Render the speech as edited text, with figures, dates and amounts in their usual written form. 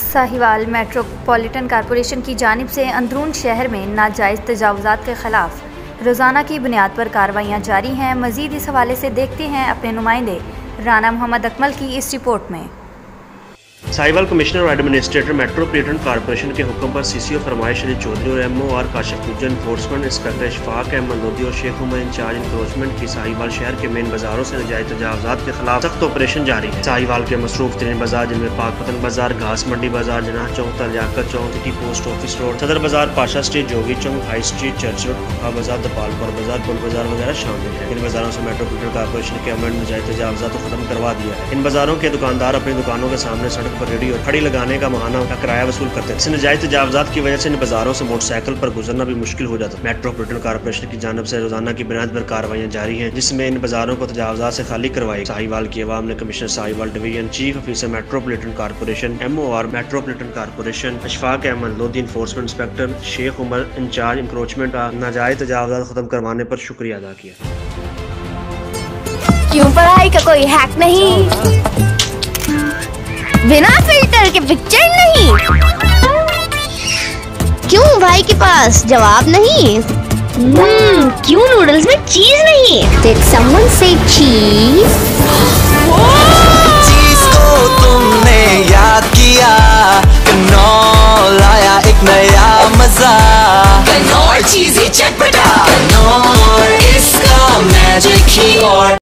Sahiwal metropolitan corporation की जानिब से अंदरून शहर में नाजायज़ तजावुज़ात के ख़िलाफ़ रोज़ाना की बुनियाद पर कार्रवाइयाँ जारी हैं। मज़ीद इस हवाले से देखते हैं अपने नुमाइंदे राना मोहम्मद अकमल की इस रिपोर्ट में। साहिवाल कमिश्नर और एडमिनिस्ट्रेटर मेट्रोपॉलिटन कॉरपोरेशन के हुक्म पर सीसीओ फरमाइश अली चौधरी और MOR Kashifuzza enforcement inspector Ishfaq Ahmad Lodhi और शेख उमर इंचार्ज इंक्रोचमेंट की साहिवाल शहर के मेन बाजारों से नाजायज़ तजावुज़ात के खिलाफ सख्त ऑपरेशन जारी है। साहिवाल के मसरूफ तरीन बाजार जिनमें पाकपतन बाजार, घास मंडी बाजार, जनाह चौक, तलियाकत चौक, सिटी पोस्ट ऑफिस रोड, सदर बाजार, पाशा स्ट्रीट, जोगी चौक, हाई स्ट्रीट, चर्च रोड, खुखा बाजार, दपालपुर बाजार, पुल बाजार वगैरह शामिल है। इन बाजारों से मेट्रोपॉलिटन कॉरपोरेशन के अमल नाजायज़ तजावुज़ात को खत्म करवा दिया है। इन बाजारों के दुकानदार अपनी दुकानों के सामने सड़क पर रेडी और खड़ी लगाने का महाना का किराया वसूल करते हैं। नाजायज़ तजावुज़ात की वजह से इन बाजारों से मोटरसाइकिल पर गुजरना भी मुश्किल हो जाता है। मेट्रोपॉलिटन कॉरपोरेशन की जानिब से रोजाना की बुनियाद पर कार्रवाइयाँ जारी हैं, जिसमें इन बाजारों को तजावुज़ात से खाली करवाई। साहिवाल की अवाम ने commissioner Sahiwal division, chief officer metropolitan corporation, MOR metropolitan corporation, Ishfaq Ahmad Lodhi enforcement inspector, Sheikh Umar in charge encroachment का नाजायज़ तजावुज़ात खत्म करवाने पर शुक्रिया अदा किया। क्यों पढ़ाई का कोई हैक नहीं, बिना फिल्टर के पिक्चर नहीं, क्यों भाई के पास जवाब नहीं, क्यों नूडल्स में चीज नहीं। Did someone say cheese? चीज को तुमने याद किया, कनौल आया एक नया मजा, कनौल चीज़ी चटपटी।